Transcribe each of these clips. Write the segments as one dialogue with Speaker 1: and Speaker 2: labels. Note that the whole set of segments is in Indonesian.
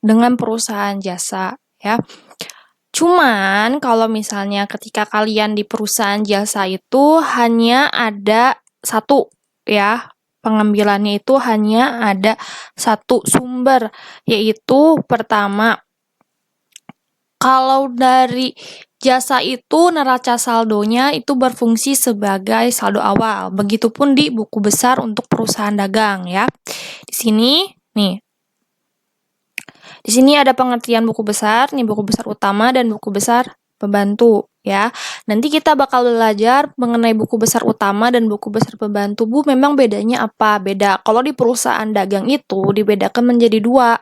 Speaker 1: dengan perusahaan jasa ya. Cuman kalau misalnya ketika kalian di perusahaan jasa itu hanya ada satu ya, pengambilannya itu hanya ada satu sumber, yaitu pertama, kalau dari jasa itu neraca saldonya itu berfungsi sebagai saldo awal. Begitupun di buku besar untuk perusahaan dagang ya. Di sini nih. Di sini ada pengertian buku besar, nih buku besar utama dan buku besar pembantu ya. Nanti kita bakal belajar mengenai buku besar utama dan buku besar pembantu. Bu, memang bedanya apa? Beda. Kalau di perusahaan dagang itu dibedakan menjadi dua.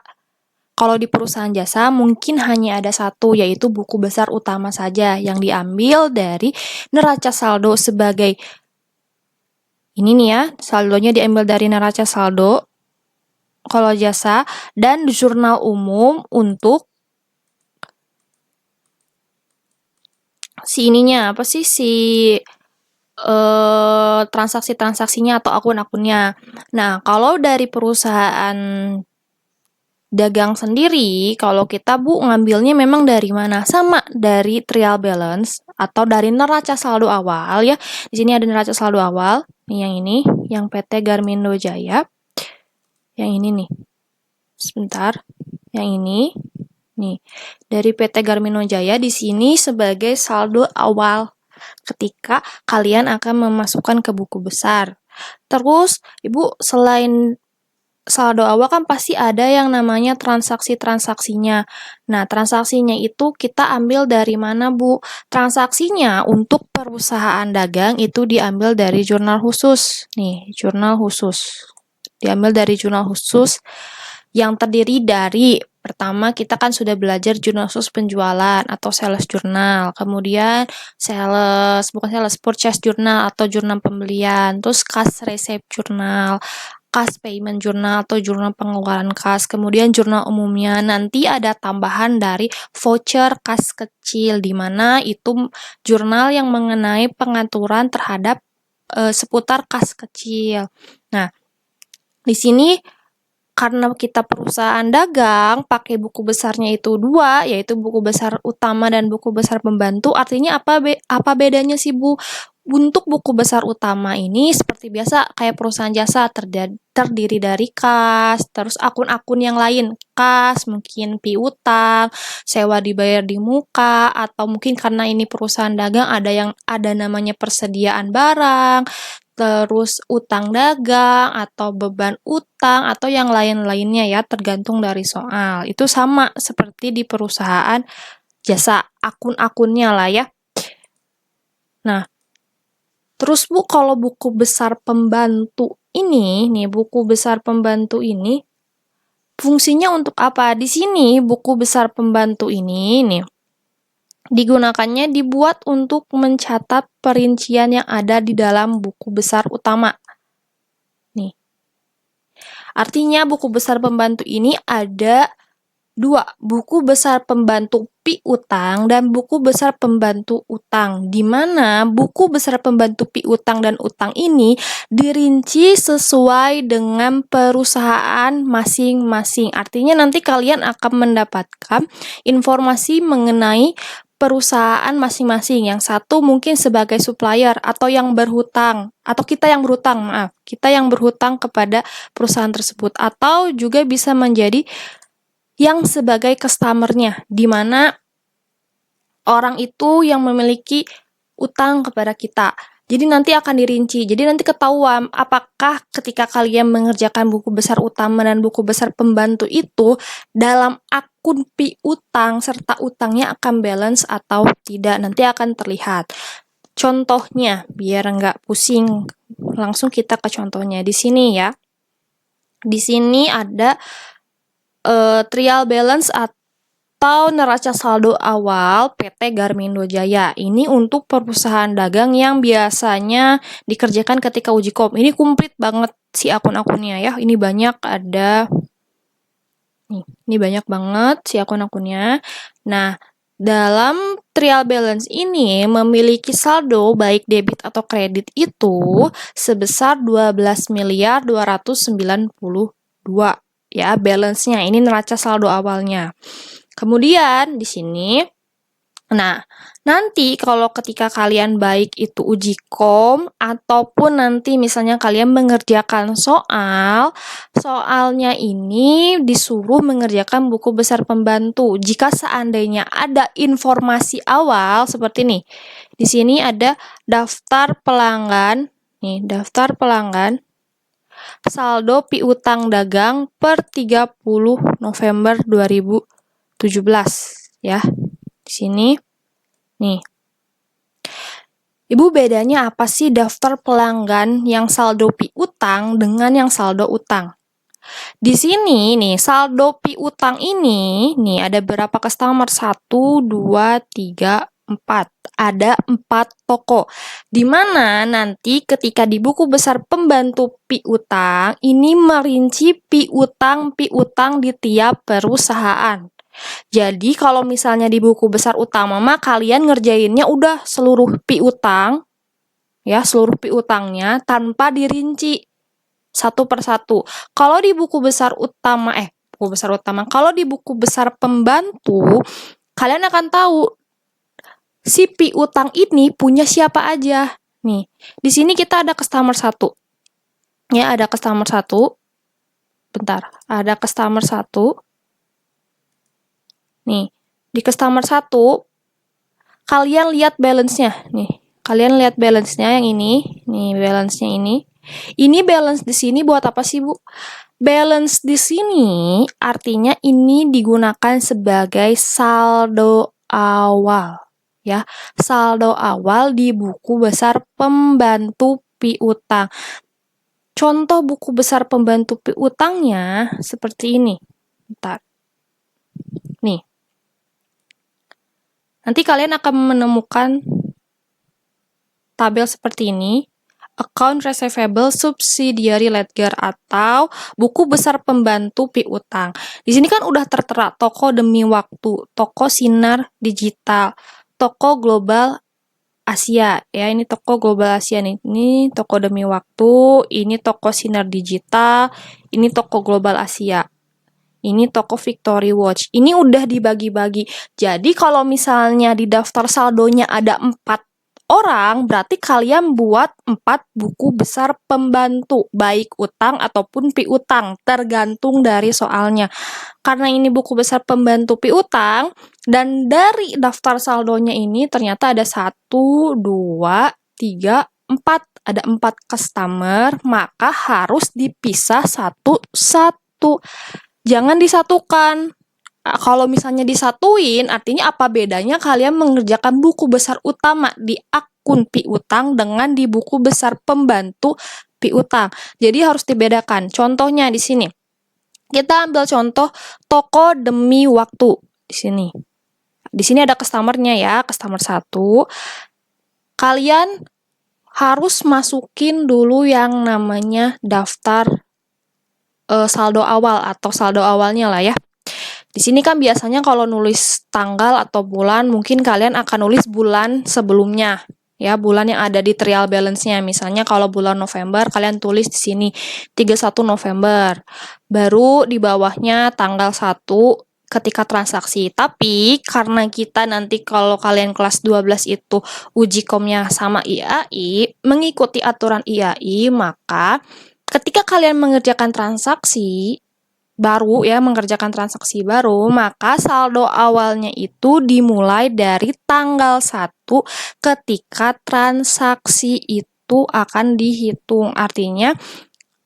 Speaker 1: Kalau di perusahaan jasa mungkin hanya ada satu, yaitu buku besar utama saja yang diambil dari neraca saldo sebagai ini nih ya, saldonya diambil dari neraca saldo kalau jasa, dan jurnal umum untuk si ininya apa sih, si transaksi-transaksinya atau akun-akunnya. Nah, kalau dari perusahaan dagang sendiri, kalau kita ngambilnya memang dari mana? Sama dari trial balance atau dari neraca saldo awal ya. Di sini ada neraca saldo awal, nih yang ini, yang PT Garmindo Jaya. Yang ini nih. Sebentar. Yang ini nih. Dari PT Garmindo Jaya di sini sebagai saldo awal ketika kalian akan memasukkan ke buku besar. Terus, Ibu, selain saldo awal kan pasti ada yang namanya transaksi-transaksinya. Nah, transaksinya itu kita ambil dari mana, Bu? Transaksinya untuk perusahaan dagang itu diambil dari jurnal khusus. Nih, jurnal khusus. Diambil dari jurnal khusus yang terdiri dari, pertama kita kan sudah belajar jurnal khusus penjualan atau sales journal, kemudian purchase journal atau jurnal pembelian, terus cash receipt journal, cash payment journal atau jurnal pengeluaran kas, kemudian jurnal umumnya. Nanti ada tambahan dari voucher kas kecil, di mana itu jurnal yang mengenai pengaturan terhadap seputar kas kecil. Nah, di sini karena kita perusahaan dagang, pakai buku besarnya itu dua, yaitu buku besar utama dan buku besar pembantu. Artinya apa bedanya sih, Bu? Untuk buku besar utama ini seperti biasa kayak perusahaan jasa terdiri dari kas, terus akun-akun yang lain, kas, mungkin piutang, sewa dibayar di muka, atau mungkin karena ini perusahaan dagang ada namanya persediaan barang, terus utang dagang atau beban utang atau yang lain-lainnya ya, tergantung dari soal. Itu sama seperti di perusahaan jasa, akun-akunnya lah ya. Nah, terus Bu, kalau buku besar pembantu ini, nih buku besar pembantu ini fungsinya untuk apa? Di sini buku besar pembantu ini nih digunakannya dibuat untuk mencatat perincian yang ada di dalam buku besar utama. Nih. Artinya buku besar pembantu ini ada dua, buku besar pembantu piutang dan buku besar pembantu utang, di mana buku besar pembantu piutang dan utang ini dirinci sesuai dengan perusahaan masing-masing. Artinya nanti kalian akan mendapatkan informasi mengenai perusahaan masing-masing. Yang satu mungkin sebagai supplier atau yang berhutang, atau kita yang berhutang kepada perusahaan tersebut, atau juga bisa menjadi yang sebagai customer-nya, di mana orang itu yang memiliki utang kepada kita. Jadi nanti akan dirinci. Jadi nanti ketahuan apakah ketika kalian mengerjakan buku besar utama dan buku besar pembantu itu dalam akun piutang serta utangnya akan balance atau tidak. Nanti akan terlihat. Contohnya, biar nggak pusing, langsung kita ke contohnya di sini ya. Di sini ada trial balance atau neraca saldo awal PT Garmindo Jaya. Ini untuk perusahaan dagang yang biasanya dikerjakan ketika uji kom. Ini komplit banget si akun-akunnya ya. Ini banyak ada. Nih, ini banyak banget si akun-akunnya. Nah, dalam trial balance ini memiliki saldo baik debit atau kredit itu sebesar 12.292 ya, balance-nya. Ini neraca saldo awalnya. Kemudian di sini, nah, nanti kalau ketika kalian baik itu uji kom ataupun nanti misalnya kalian mengerjakan soalnya ini disuruh mengerjakan buku besar pembantu. Jika seandainya ada informasi awal seperti ini. Di sini ada daftar pelanggan, nih, daftar pelanggan saldo piutang dagang per 30 November 2017 ya. Di sini nih. Ibu, bedanya apa sih daftar pelanggan yang saldo piutang dengan yang saldo utang? Di sini nih, saldo piutang ini nih ada berapa customer? 1 2 3 4. Ada 4 toko. Di mana nanti ketika di buku besar pembantu piutang ini merinci piutang di tiap perusahaan. Jadi kalau misalnya di buku besar utama mah kalian ngerjainnya udah seluruh piutang, ya, seluruh piutangnya tanpa dirinci satu per satu. Kalau di buku besar utama, kalau di buku besar pembantu, kalian akan tahu si piutang ini punya siapa aja. Nih, di sini kita ada customer 1. Ya, ada customer 1. Bentar, ada customer 1. Nih, di customer 1, kalian lihat balance-nya. Nih, kalian lihat balance-nya yang ini. Nih, balance-nya ini. Ini balance di sini buat apa sih, Bu? Balance di sini artinya ini digunakan sebagai saldo awal. Ya, saldo awal di buku besar pembantu piutang. Contoh buku besar pembantu piutangnya seperti ini. Bentar. Nih. Nanti kalian akan menemukan tabel seperti ini, account receivable subsidiary ledger atau buku besar pembantu piutang. Di sini kan udah tertera toko demi waktu, toko sinar digital, toko global Asia, ya, ini toko global Asia nih. Ini toko demi waktu, ini toko sinar digital, ini toko global Asia. Ini toko Victory Watch. Ini udah dibagi-bagi. Jadi kalau misalnya di daftar saldonya ada 4 orang, berarti kalian buat 4 buku besar pembantu, baik utang ataupun piutang, tergantung dari soalnya. Karena ini buku besar pembantu piutang, dan dari daftar saldonya ini ternyata ada 1, 2, 3, 4. Ada 4 customer, maka harus dipisah satu-satu. Jangan disatukan. Kalau misalnya disatuin, artinya apa bedanya kalian mengerjakan buku besar utama di akun piutang dengan di buku besar pembantu piutang. Jadi harus dibedakan. Contohnya di sini. Kita ambil contoh toko demi waktu di sini. Di sini ada customer-nya ya, customer 1. Kalian harus masukin dulu yang namanya daftar saldo awal atau saldo awalnya lah ya. Di sini kan biasanya kalau nulis tanggal atau bulan, mungkin kalian akan nulis bulan sebelumnya. Ya, bulan yang ada di trial balance-nya. Misalnya kalau bulan November, kalian tulis di sini 31 November. Baru di bawahnya tanggal 1 ketika transaksi. Tapi karena kita nanti kalau kalian kelas 12 itu uji komnya sama IAI, mengikuti aturan IAI, maka ketika kalian mengerjakan transaksi baru ya, maka saldo awalnya itu dimulai dari tanggal 1 ketika transaksi itu akan dihitung. Artinya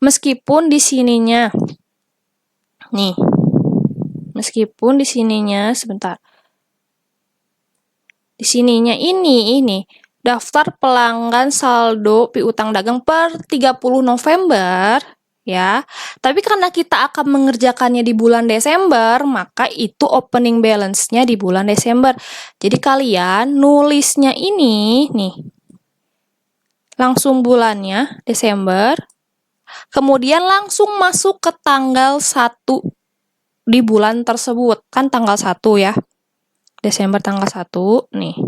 Speaker 1: meskipun di sininya nih, sebentar. Di sininya ini daftar pelanggan saldo piutang dagang per 30 November, ya. Tapi karena kita akan mengerjakannya di bulan Desember, maka itu opening balance-nya di bulan Desember. Jadi kalian nulisnya ini nih. Langsung bulannya Desember. Kemudian langsung masuk ke tanggal 1 di bulan tersebut. Kan tanggal 1 ya. Desember tanggal 1 nih.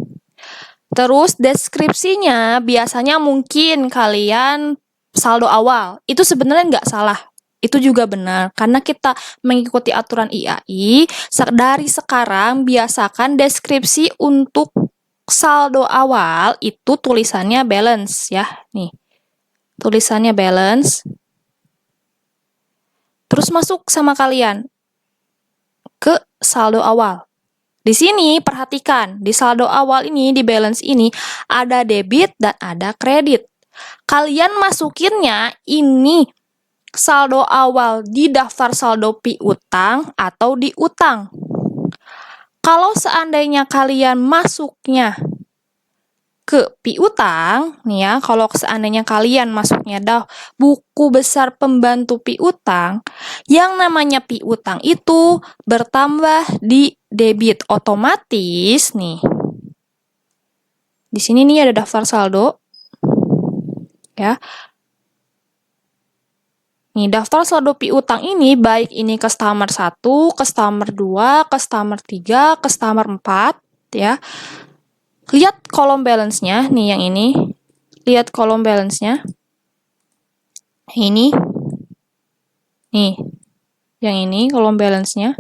Speaker 1: Terus deskripsinya biasanya mungkin kalian saldo awal. Itu sebenarnya nggak salah. Itu juga benar, karena kita mengikuti aturan IAI, dari sekarang biasakan deskripsi untuk saldo awal itu tulisannya balance ya. Nih, tulisannya balance. Terus masuk sama kalian ke saldo awal. Di sini perhatikan, di saldo awal ini, di balance ini, ada debit dan ada kredit. Kalian masukinnya ini saldo awal di daftar saldo piutang atau di utang. Kalau seandainya kalian masuknya ke piutang, nih ya, kalau seandainya kalian masuknya buku besar pembantu piutang, yang namanya piutang itu bertambah di debit otomatis nih. Di sini nih ada daftar saldo, ya. Nih, daftar saldo piutang ini, baik ini customer 1, customer 2, customer 3, customer 4, ya. Lihat kolom balance-nya, nih yang ini. Lihat kolom balance-nya. Ini. Nih, yang ini kolom balance-nya.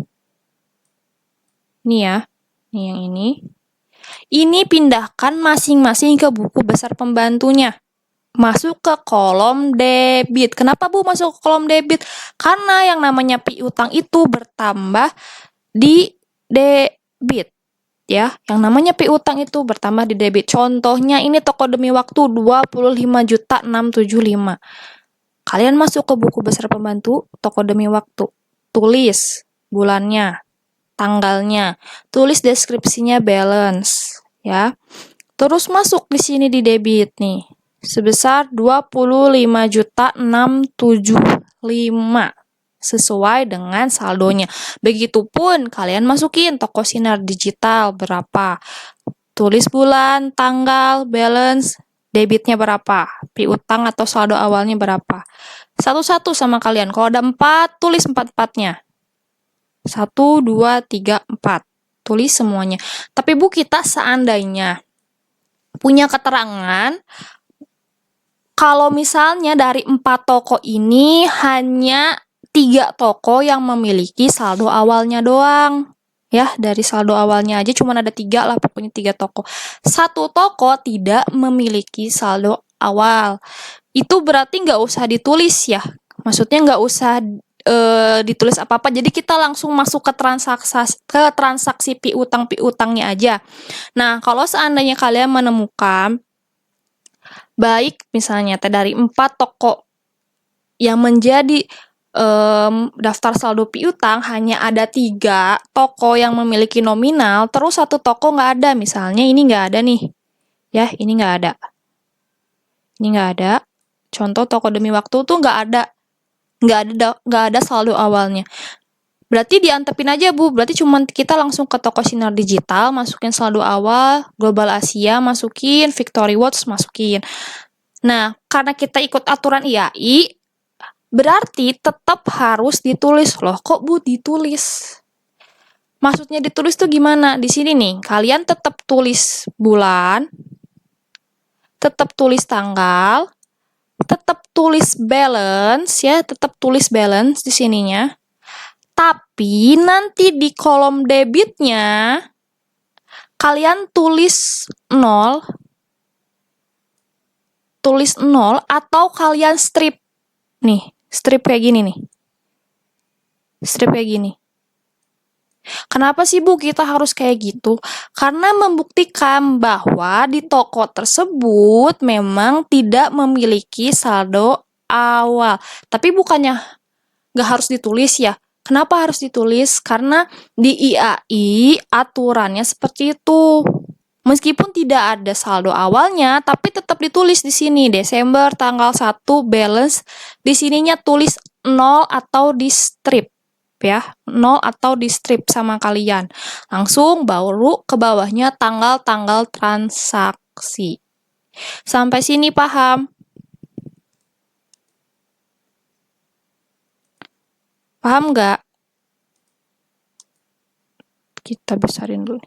Speaker 1: Ini ya, nih yang ini. Ini pindahkan masing-masing ke buku besar pembantunya. Masuk ke kolom debit. Kenapa Bu masuk ke kolom debit? Karena yang namanya piutang itu bertambah di debit. Ya, yang namanya piutang itu bertambah di debit. Contohnya ini toko demi waktu 25.675. Kalian masuk ke buku besar pembantu toko demi waktu. Tulis bulannya, tanggalnya, tulis deskripsinya balance, ya. Terus masuk di sini di debit nih, sebesar 25.675 sesuai dengan saldonya. Begitupun kalian masukin toko sinar digital berapa. Tulis bulan, tanggal, balance, debitnya berapa, piutang atau saldo awalnya berapa. Satu-satu sama kalian. Kalau ada 4, tulis 4-4-nya. 1, 2, 3, 4. Tulis semuanya. Tapi Bu, kita seandainya punya keterangan kalau misalnya dari 4 toko ini hanya 3 toko yang memiliki saldo awalnya doang. Ya, dari saldo awalnya aja cuma ada 3 lah, pokoknya 3 toko. 1 toko tidak memiliki saldo awal. Itu berarti nggak usah ditulis ya. Maksudnya nggak usah ditulis apa-apa. Jadi kita langsung masuk ke transaksi piutangnya aja. Nah, kalau seandainya kalian menemukan baik misalnya dari 4 toko yang menjadi daftar saldo piutang hanya ada 3 toko yang memiliki nominal, terus 1 toko nggak ada, misalnya ini nggak ada nih, ya ini nggak ada, ini nggak ada. Contoh toko demi waktu tuh nggak ada saldo awalnya. Berarti diantepin aja Bu, berarti cuma kita langsung ke toko sinar digital, masukin saldo awal, Global Asia masukin, Victory Watch masukin. Nah, karena kita ikut aturan IAI, berarti tetap harus ditulis loh. Kok Bu ditulis? Maksudnya ditulis tuh gimana? Di sini nih, kalian tetap tulis bulan, tetap tulis tanggal, tetap tulis balance ya, tetap tulis balance di sininya. Tapi nanti di kolom debitnya kalian tulis 0, atau kalian strip. Nih, strip kayak gini nih. Strip kayak gini. Kenapa sih Bu kita harus kayak gitu? Karena membuktikan bahwa di toko tersebut memang tidak memiliki saldo awal. Tapi bukannya nggak harus ditulis ya. Kenapa harus ditulis? Karena di IAI aturannya seperti itu. Meskipun tidak ada saldo awalnya, tapi tetap ditulis di sini. Desember tanggal 1 balance. Di sininya tulis 0 atau di strip. Ya, 0 atau di strip sama kalian. Langsung baru ke bawahnya tanggal-tanggal transaksi. Sampai sini paham? Paham nggak? Kita besarin dulu.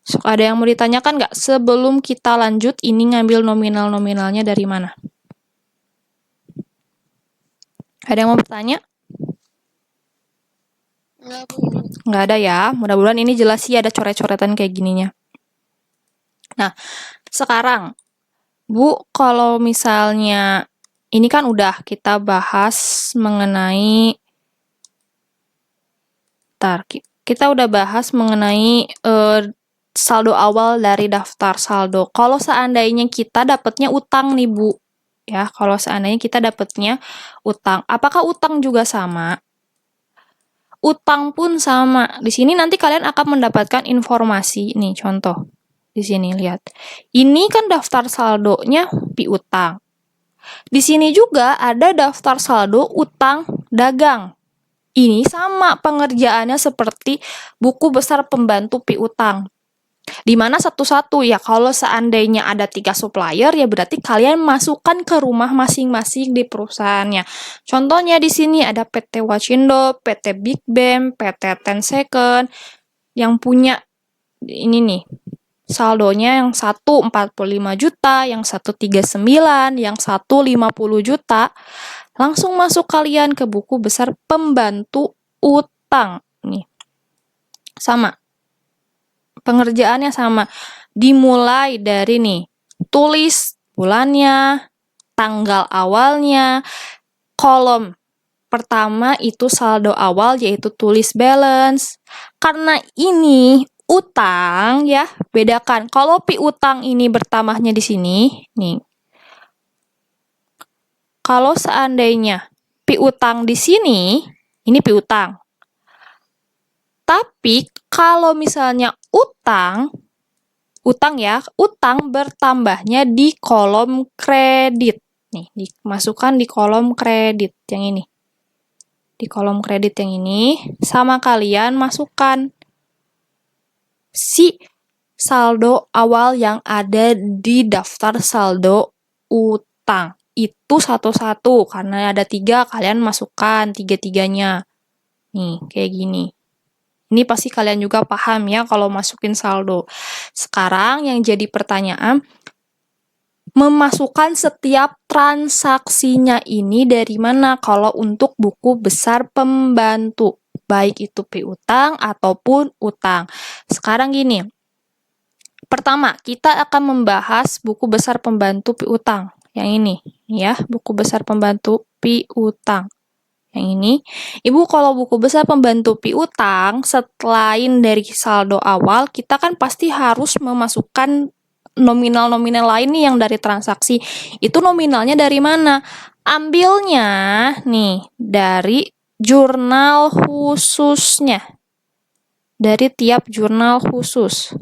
Speaker 1: So, ada yang mau ditanyakan nggak? Sebelum kita lanjut, ini ngambil nominal-nominalnya dari mana? Ada yang mau bertanya?
Speaker 2: Enggak, Bu.
Speaker 1: Nggak ada ya. Mudah-mudahan ini jelas sih ada coret-coretan kayak gininya. Nah, sekarang Bu, kalau misalnya ini kan udah kita bahas mengenai kita udah bahas mengenai saldo awal dari daftar saldo. Kalau seandainya kita dapatnya utang nih, Bu. Ya, kalau seandainya kita dapatnya utang, apakah utang juga sama? Utang pun sama. Di sini nanti kalian akan mendapatkan informasi nih, contoh. Di sini lihat. Ini kan daftar saldonya piutang. Di sini juga ada daftar saldo utang dagang. Ini sama pengerjaannya seperti buku besar pembantu piutang. Di mana satu-satu ya, kalau seandainya ada 3 supplier ya berarti kalian masukkan ke rumah masing-masing di perusahaannya. Contohnya di sini ada PT Wachindo, PT Big Bang, PT Ten Second yang punya ini nih. Saldonya yang satu 45 juta, yang satu 39, yang satu 50 juta. Langsung masuk kalian ke buku besar pembantu utang. Nih. Sama. Pengerjaannya sama. Dimulai dari nih, tulis bulannya, tanggal awalnya, kolom pertama itu saldo awal yaitu tulis balance. Karena ini utang ya, bedakan. Kalau piutang ini bertambahnya di sini, nih. Kalau seandainya piutang di sini, ini piutang. Tapi kalau misalnya utang ya, utang bertambahnya di kolom kredit. Nih, dimasukkan di kolom kredit yang ini. Di kolom kredit yang ini, sama kalian masukkan si saldo awal yang ada di daftar saldo utang. Itu satu-satu, karena ada 3, kalian masukkan 3-3-nya. Nih, kayak gini. Ini pasti kalian juga paham ya kalau masukin saldo. Sekarang yang jadi pertanyaan, memasukkan setiap transaksinya ini dari mana kalau untuk buku besar pembantu, baik itu piutang ataupun utang. Sekarang gini, pertama kita akan membahas buku besar pembantu piutang, yang ini ya, buku besar pembantu piutang. Yang ini, Ibu kalau buku besar pembantu piutang, selain dari saldo awal, kita kan pasti harus memasukkan nominal-nominal lain nih yang dari transaksi. Itu nominalnya dari mana? Ambilnya nih dari jurnal khususnya. Dari tiap jurnal khusus.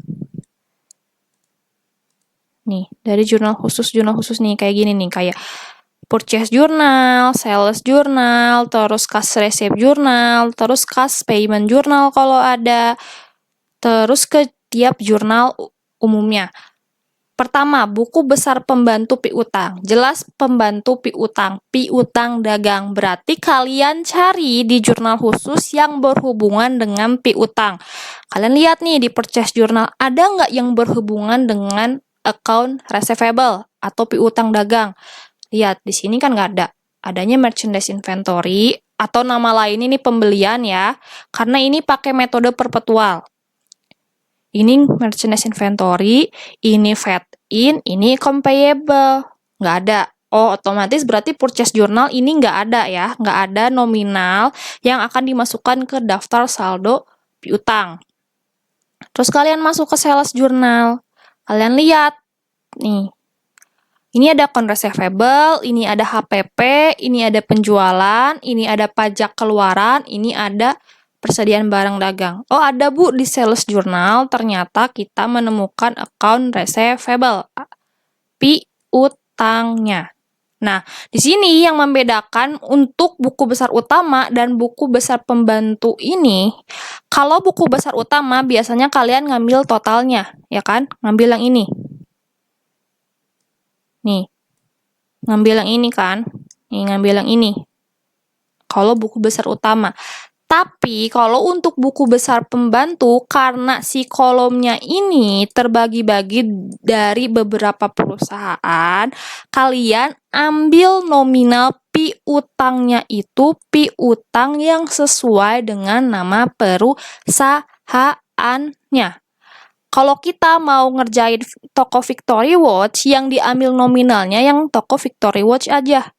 Speaker 1: Nih, dari jurnal khusus nih kayak gini nih, kayak purchase journal, sales journal, terus cash receipt journal, terus cash payment journal kalau ada, terus ke tiap jurnal umumnya. Pertama, buku besar pembantu piutang. Jelas pembantu piutang dagang. Berarti kalian cari di jurnal khusus yang berhubungan dengan piutang. Kalian lihat nih di purchase journal, ada nggak yang berhubungan dengan account receivable atau piutang dagang? Lihat, di sini kan nggak ada. Adanya merchandise inventory, atau nama lain ini pembelian ya, karena ini pakai metode perpetual. Ini merchandise inventory, ini fed-in, ini compayable. Nggak ada. Oh, otomatis berarti purchase journal ini nggak ada ya, nggak ada nominal yang akan dimasukkan ke daftar saldo piutang. Terus kalian masuk ke sales journal. Kalian lihat, nih, ini ada account receivable, ini ada HPP, ini ada penjualan, ini ada pajak keluaran, ini ada persediaan barang dagang. Oh, ada Bu di sales journal, ternyata kita menemukan account receivable, piutangnya. Nah, di sini yang membedakan untuk buku besar utama dan buku besar pembantu ini, kalau buku besar utama biasanya kalian ngambil totalnya, ya kan? Ngambil yang ini. Nih, ngambil yang ini kan? Nih, ngambil yang ini. Kalau buku besar utama. Tapi kalau untuk buku besar pembantu, karena si kolomnya ini terbagi-bagi dari beberapa perusahaan, kalian ambil nominal piutangnya itu piutang yang sesuai dengan nama perusahaannya. Kalau kita mau ngerjain toko Victory Watch, yang diambil nominalnya yang toko Victory Watch aja.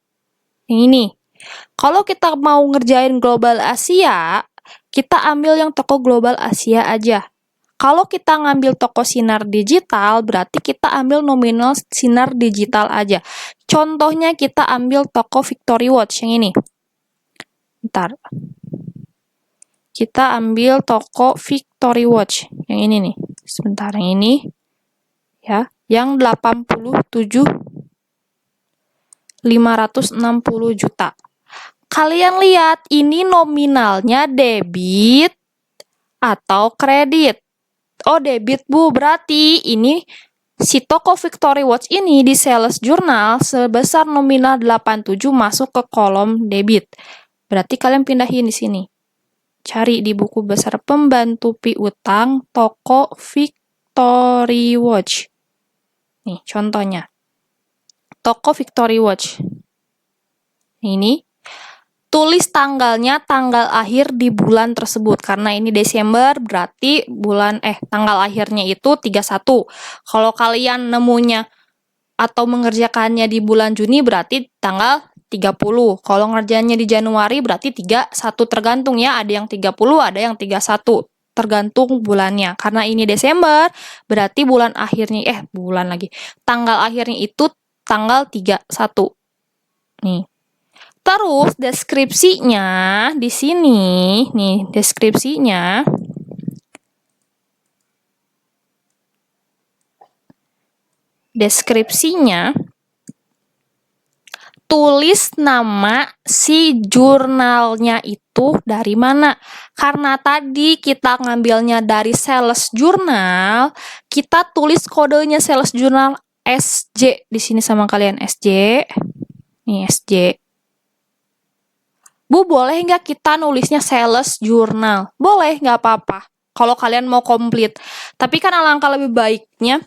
Speaker 1: Yang ini. Kalau kita mau ngerjain Global Asia, kita ambil yang toko Global Asia aja. Kalau kita ngambil toko Sinar Digital, berarti kita ambil nominal Sinar Digital aja. Contohnya kita ambil toko Victory Watch yang ini. Bentar. Kita ambil toko Victory Watch yang ini nih. Sebentar, yang ini ya, yang 87.560 juta. Kalian lihat ini nominalnya debit atau kredit? Oh, debit, Bu. Berarti ini si toko Victory Watch ini di sales journal sebesar nominal 87 masuk ke kolom debit. Berarti kalian pindahin di sini. Cari di buku besar pembantu piutang toko Victory Watch. Nih, contohnya. Toko Victory Watch. Ini. Tulis tanggalnya, tanggal akhir di bulan tersebut. Karena ini Desember, berarti tanggal akhirnya itu 31. Kalau kalian nemunya atau mengerjakannya di bulan Juni, berarti tanggal 30. Kalau ngerjainnya di Januari berarti 31, tergantung ya, ada yang 30, ada yang 31. Tergantung bulannya. Karena ini Desember, berarti tanggal akhirnya itu tanggal 31. Nih. Terus deskripsinya di sini, nih deskripsinya. Deskripsinya tulis nama si jurnalnya itu dari mana. Karena tadi kita ngambilnya dari sales journal, kita tulis kodenya sales journal SJ di sini sama kalian, SJ. Nih SJ. Bu, boleh nggak kita nulisnya sales journal? Boleh, nggak apa-apa. Kalau kalian mau komplit. Tapi kan alangkah lebih baiknya,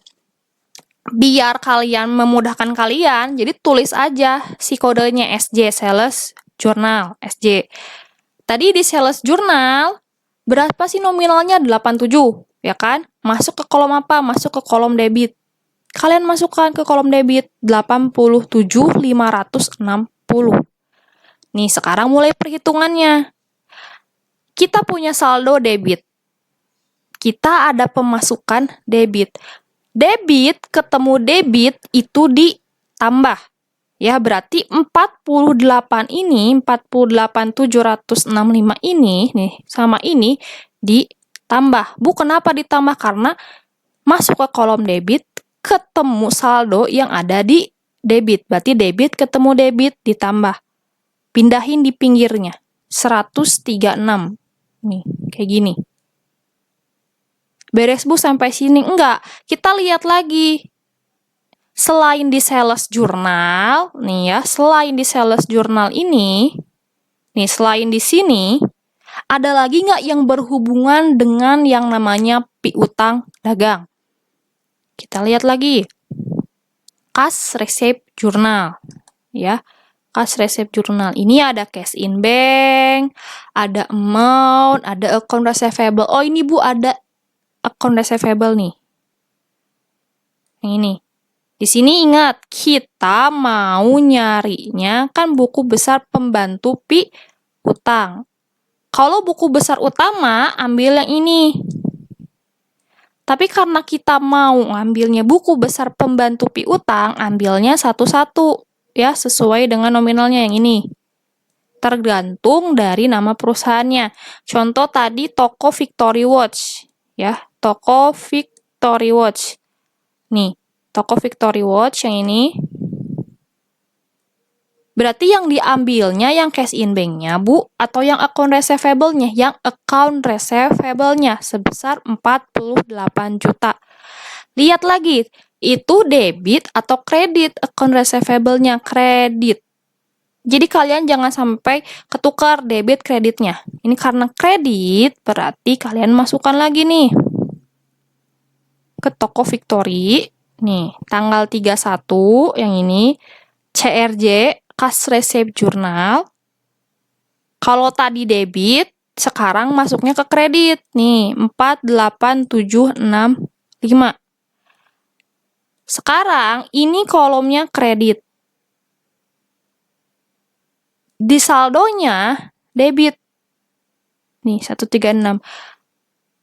Speaker 1: biar kalian memudahkan kalian, jadi tulis aja si kodenya SJ, sales journal, SJ. Tadi di sales journal, berapa sih nominalnya? 87, ya kan? Masuk ke kolom apa? Masuk ke kolom debit. Kalian masukkan ke kolom debit 87.560. Nih, sekarang mulai perhitungannya. Kita punya saldo debit. Kita ada pemasukan debit. Debit ketemu debit itu ditambah. Ya, berarti 48 ini, 48.765 ini, nih, sama ini ditambah. Bu, kenapa ditambah? Karena masuk ke kolom debit, ketemu saldo yang ada di debit. Berarti debit ketemu debit ditambah. Pindahin di pinggirnya. 136. Nih, kayak gini. Beres, Bu, sampai sini? Enggak. Kita lihat lagi. Selain di sales journal, nih ya, selain di sales journal ini, nih, selain di sini, ada lagi nggak yang berhubungan dengan yang namanya piutang dagang? Kita lihat lagi. Cash receipt journal. Ya. Cash receipt journal. Ini ada cash in bank, ada amount, ada account receivable. Oh, ini Bu, ada account receivable nih. Yang ini. Di sini ingat, kita mau nyarinya kan buku besar pembantu piutang. Kalau buku besar utama, ambil yang ini. Tapi karena kita mau ngambilnya buku besar pembantu piutang, ambilnya satu-satu. Ya, sesuai dengan nominalnya yang ini. Tergantung dari nama perusahaannya. Contoh tadi toko Victory Watch. Ya, toko Victory Watch. Nih, toko Victory Watch yang ini. Berarti yang diambilnya yang cash in bank-nya, Bu, atau yang account receivable-nya? Yang account receivable-nya sebesar 48 juta. Lihat lagi, itu debit atau kredit? Account receivable-nya kredit. Jadi kalian jangan sampai ketukar debit kreditnya. Ini karena kredit, berarti kalian masukkan lagi nih ke toko Victory. Nih, tanggal 31 yang ini CRJ Cash receipt journal. Kalau tadi debit, sekarang masuknya ke kredit. Nih, 48765. Sekarang ini kolomnya kredit. Di saldonya debit. Nih, 136.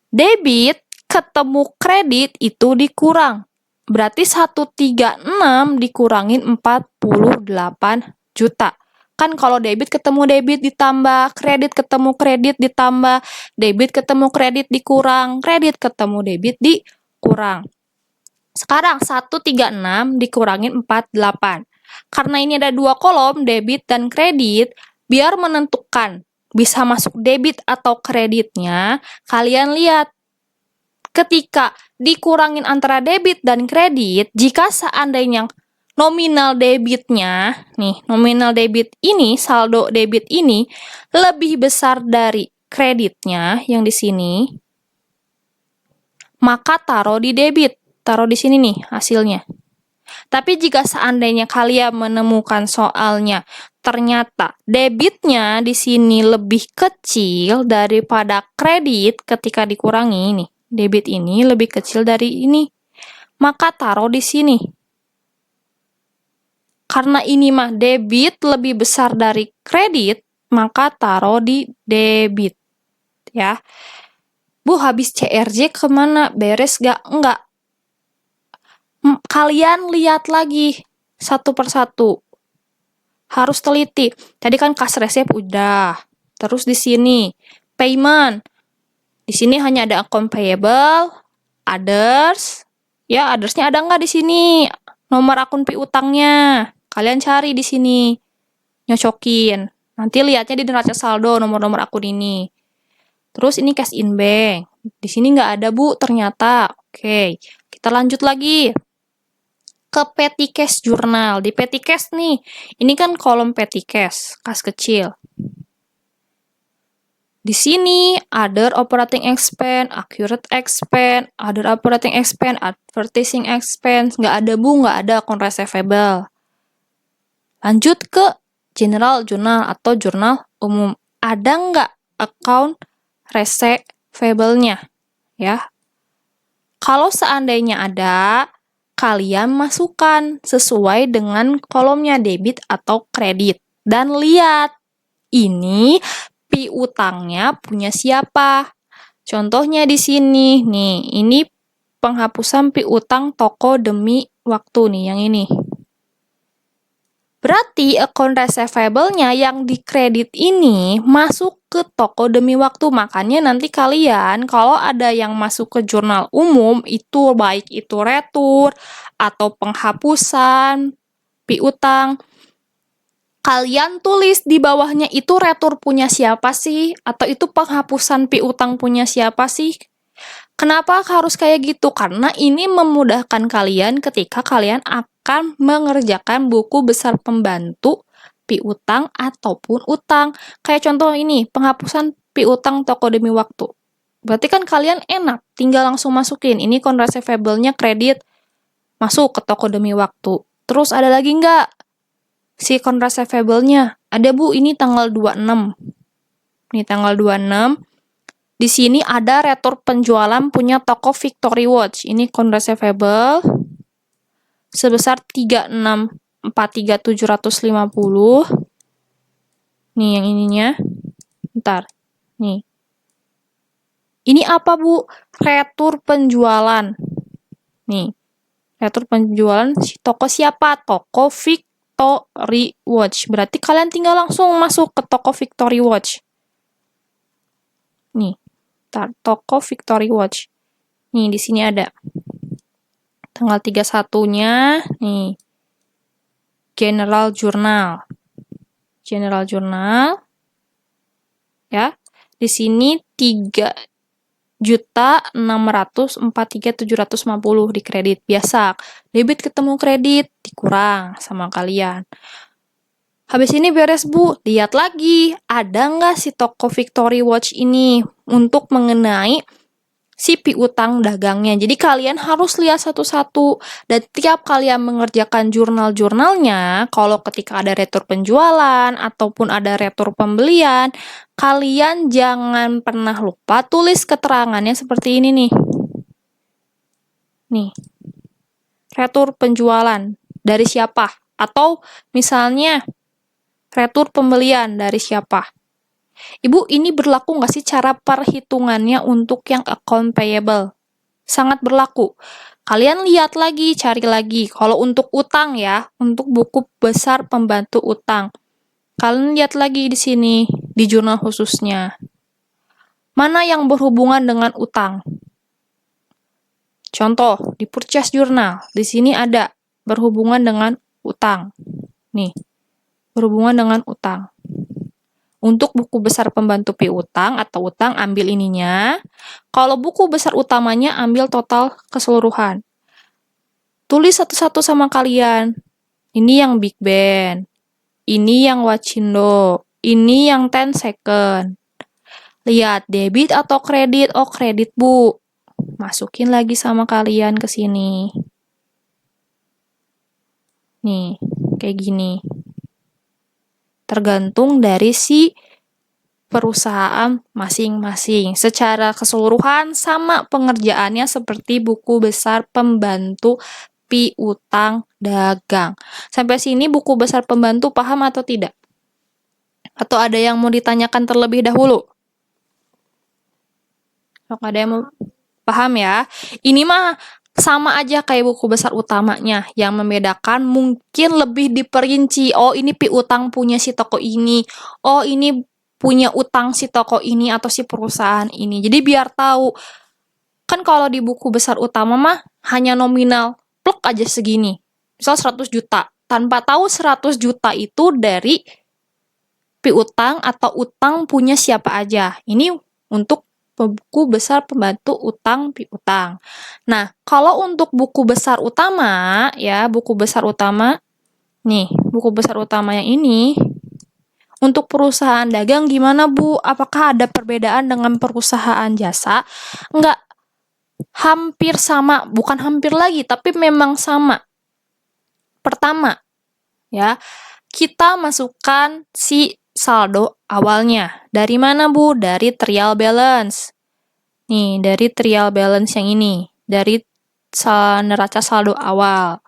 Speaker 1: Debit ketemu kredit itu dikurang. Berarti 136 dikurangin 48 juta. Kan kalau debit ketemu debit ditambah, kredit ketemu kredit ditambah, debit ketemu kredit dikurang, kredit ketemu debit dikurang. Sekarang 136 dikurangin 48. Karena ini ada dua kolom, debit dan kredit, biar menentukan bisa masuk debit atau kreditnya, kalian lihat. Ketika dikurangin antara debit dan kredit, jika seandainya nominal debitnya, nih, nominal debit ini, saldo debit ini, lebih besar dari kreditnya yang di sini, maka taruh di debit. Taruh di sini nih hasilnya. Tapi jika seandainya kalian menemukan soalnya ternyata debitnya di sini lebih kecil daripada kredit ketika dikurangi nih, debit ini lebih kecil dari ini, maka taruh di sini. Karena ini mah debit lebih besar dari kredit, maka taruh di debit. Ya. Bu, habis CRJ kemana? Beres gak? Enggak. Kalian lihat lagi satu persatu. Harus teliti. Tadi kan cash receipt udah. Terus di sini payment. Di sini hanya ada account payable, others. Ya, others-nya ada nggak di sini? Nomor akun piutangnya. Kalian cari di sini. Nyocokin. Nanti lihatnya di neraca saldo nomor-nomor akun ini. Terus ini cash in bank. Di sini nggak ada, Bu, ternyata. Oke, kita lanjut lagi ke petty cash journal. Di petty cash nih, ini kan kolom petty cash, kas kecil. Di sini, other operating expense, accurate expense, other operating expense, advertising expense. Nggak ada, Bu, nggak ada account receivable. Lanjut ke general journal atau jurnal umum. Ada nggak account receivable-nya? Ya. Kalau seandainya ada, kalian masukkan sesuai dengan kolomnya debit atau kredit. Dan lihat, ini piutangnya punya siapa? Contohnya di sini, nih, ini penghapusan piutang toko demi waktu nih, yang ini. Berarti account receivable-nya yang dikredit ini masuk ke toko demi waktu. Makanya nanti kalian kalau ada yang masuk ke jurnal umum, itu baik itu retur atau penghapusan piutang, kalian tulis di bawahnya itu retur punya siapa sih? Atau itu penghapusan piutang punya siapa sih? Kenapa harus kayak gitu? Karena ini memudahkan kalian ketika kalian akan mengerjakan buku besar pembantu piutang ataupun utang. Kayak contoh ini, penghapusan piutang toko demi waktu. Berarti kan kalian enak, tinggal langsung masukin. Ini account receivable-nya kredit, masuk ke toko demi waktu. Terus ada lagi nggak? Si account receivable-nya. Ada, Bu, ini tanggal 26. Ini tanggal 26. Di sini ada retur penjualan punya toko Victory Watch. Ini account receivable sebesar 36.43750. Nih yang ininya. Bentar. Nih. Ini apa, Bu? Retur penjualan. Nih. Retur penjualan toko siapa? Toko Victory Watch. Berarti kalian tinggal langsung masuk ke toko Victory Watch. Nih. Toko Victory Watch. Nih, di sini ada. Tanggal 31-nya, nih. General Journal. General Journal. Ya. Di sini 3.643.750 di kredit. Biasa. Debit ketemu kredit, dikurang sama kalian. Habis ini beres, Bu. Lihat lagi, ada nggak si toko Victory Watch ini untuk mengenai si piutang dagangnya. Jadi kalian harus lihat satu-satu, dan tiap kalian mengerjakan jurnal-jurnalnya, kalau ketika ada retur penjualan ataupun ada retur pembelian, kalian jangan pernah lupa tulis keterangannya seperti ini nih. Nih, retur penjualan dari siapa? Atau misalnya retur pembelian dari siapa? Ibu, ini berlaku nggak sih cara perhitungannya untuk yang account payable? Sangat berlaku. Kalian lihat lagi, cari lagi. Kalau untuk utang ya, untuk buku besar pembantu utang. Kalian lihat lagi di sini, di jurnal khususnya. Mana yang berhubungan dengan utang? Contoh, di purchase journal. Di sini ada berhubungan dengan utang. Nih, berhubungan dengan utang. Untuk buku besar pembantu piutang atau utang, ambil ininya. Kalau buku besar utamanya, ambil total keseluruhan. Tulis satu-satu sama kalian. Ini yang Big Band. Ini yang Wachindo. Ini yang 10 second. Lihat, debit atau kredit? Oh, kredit, Bu. Masukin lagi sama kalian ke sini. Nih, kayak gini. Tergantung dari si perusahaan masing-masing. Secara keseluruhan sama pengerjaannya seperti buku besar pembantu piutang dagang. Sampai sini buku besar pembantu paham atau tidak? Atau ada yang mau ditanyakan terlebih dahulu? Kalau ada yang mau paham ya? Ini mah sama aja kayak buku besar utamanya. Yang membedakan mungkin lebih diperinci. Oh, ini piutang punya si toko ini. Oh, ini punya utang si toko ini atau si perusahaan ini. Jadi biar tahu. Kan kalau di buku besar utama mah hanya nominal. Plek aja segini. Misal 100 juta. Tanpa tahu 100 juta itu dari piutang atau utang punya siapa aja. Ini untuk buku besar pembantu utang piutang. Nah, kalau untuk buku besar utama, ya, buku besar utama, nih, buku besar utama yang ini, untuk perusahaan dagang gimana, Bu? Apakah ada perbedaan dengan perusahaan jasa? Enggak, hampir sama, bukan hampir lagi, tapi memang sama. Pertama, ya, kita masukkan si saldo awalnya. Dari mana, Bu? Dari trial balance. Nih, dari trial balance yang ini. Dari neraca saldo awal.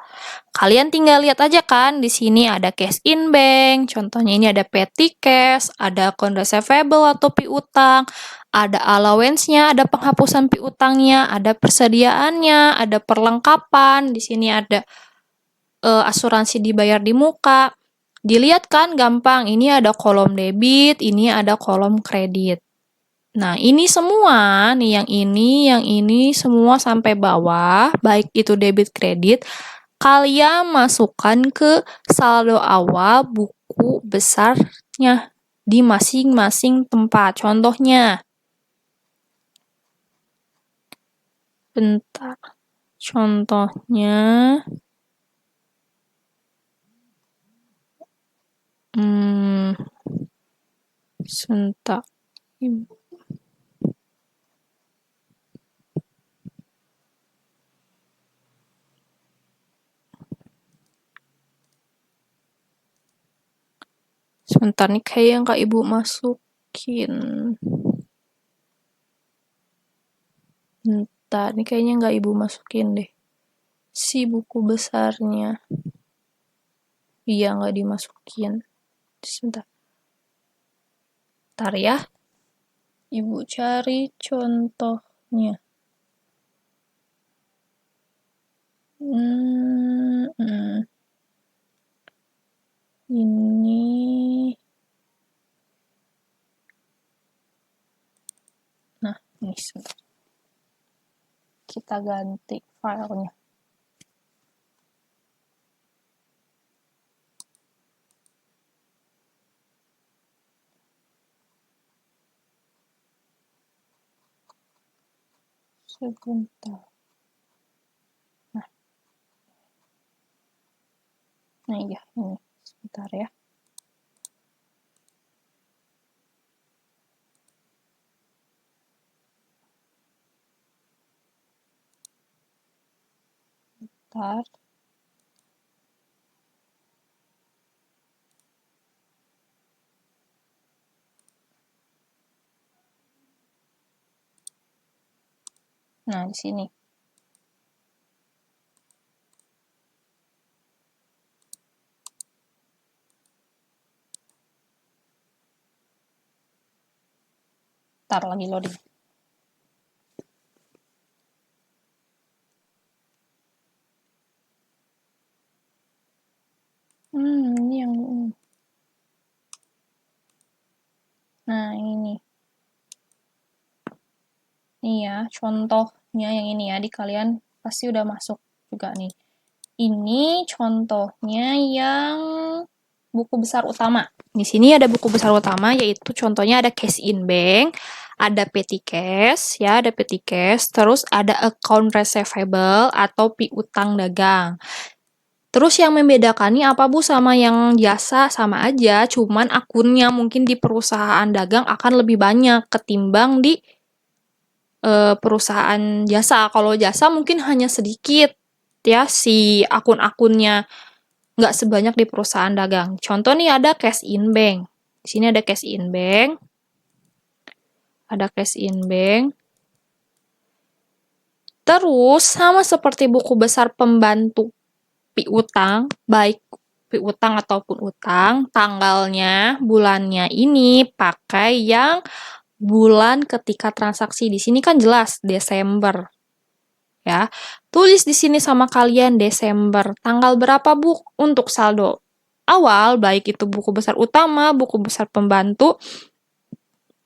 Speaker 1: Kalian tinggal lihat aja kan, di sini ada cash in bank, contohnya ini ada petty cash, ada account receivable atau piutang, ada allowance-nya, ada penghapusan piutangnya, ada persediaannya, ada perlengkapan, di sini ada asuransi dibayar di muka. Dilihat kan gampang, ini ada kolom debit, ini ada kolom kredit. Nah, ini semua nih, yang ini semua sampai bawah, baik itu debit kredit, kalian masukkan ke saldo awal buku besarnya di masing-masing tempat. Contohnya, bentar. Contohnya, sebentar. Sebentar nih, kayaknya nggak Ibu masukin. Bentar, nih kayaknya nggak Ibu masukin deh. Si buku besarnya. Iya, nggak dimasukin. Sebentar. Bentar ya. Ibu cari contohnya. Ini. Nah, ini sebentar. Kita ganti filenya. Sebentar. Nah iya, ini. Sebentar ya. Bentar. Nah, di sini. Ntar lagi loading. Ini yang ini. Nah, ini. Nih ya, contohnya yang ini ya, di kalian pasti udah masuk juga nih. Ini contohnya yang buku besar utama. Di sini ada buku besar utama, yaitu contohnya ada cash in bank, ada petty cash, ya, ada petty cash, terus ada account receivable atau piutang dagang. Terus yang membedakan nih apa Bu sama yang jasa? Sama aja, cuman akunnya mungkin di perusahaan dagang akan lebih banyak ketimbang di perusahaan jasa. Kalau jasa mungkin hanya sedikit ya si akun-akunnya, nggak sebanyak di perusahaan dagang. Contoh nih ada cash in bank. Di sini ada cash in bank. Ada cash in bank. Terus sama seperti buku besar pembantu piutang, baik piutang ataupun utang, tanggalnya, bulannya ini pakai yang bulan ketika transaksi. Di sini kan jelas Desember. Ya. Tulis di sini sama kalian Desember. Tanggal berapa, Bu? Untuk saldo awal, baik itu buku besar utama, buku besar pembantu,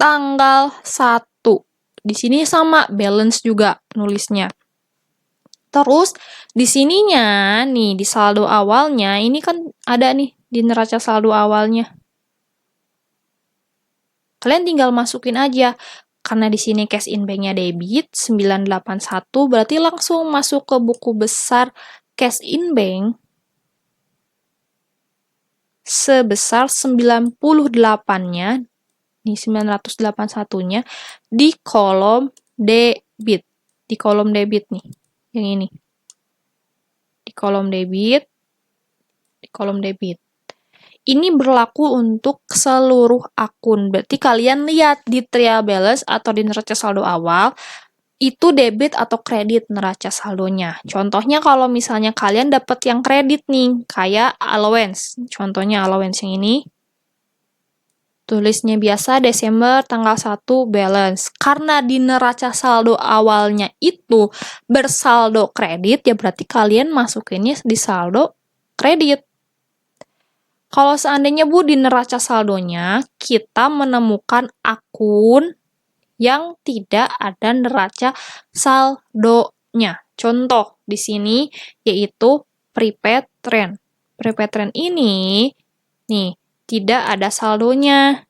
Speaker 1: tanggal 1. Di sini sama balance juga nulisnya. Terus di sininya nih di saldo awalnya ini kan ada nih di neraca saldo awalnya. Kalian tinggal masukin aja. Karena di sini cash in bank-nya debit 981 berarti langsung masuk ke buku besar cash in bank sebesar 98-nya nih 981-nya di kolom debit. Di kolom debit nih. Yang ini. Di kolom debit. Di kolom debit. Ini berlaku untuk seluruh akun. Berarti kalian lihat di trial balance atau di neraca saldo awal, itu debit atau kredit neraca saldonya. Contohnya kalau misalnya kalian dapat yang kredit nih, kayak allowance. Contohnya allowance yang ini. Tulisnya biasa Desember tanggal 1 balance. Karena di neraca saldo awalnya itu bersaldo kredit, ya berarti kalian masukinnya di saldo kredit. Kalau seandainya Bu di neraca saldonya, kita menemukan akun yang tidak ada neraca saldonya. Contoh di sini yaitu prepaid trend. Prepaid trend ini nih tidak ada saldonya.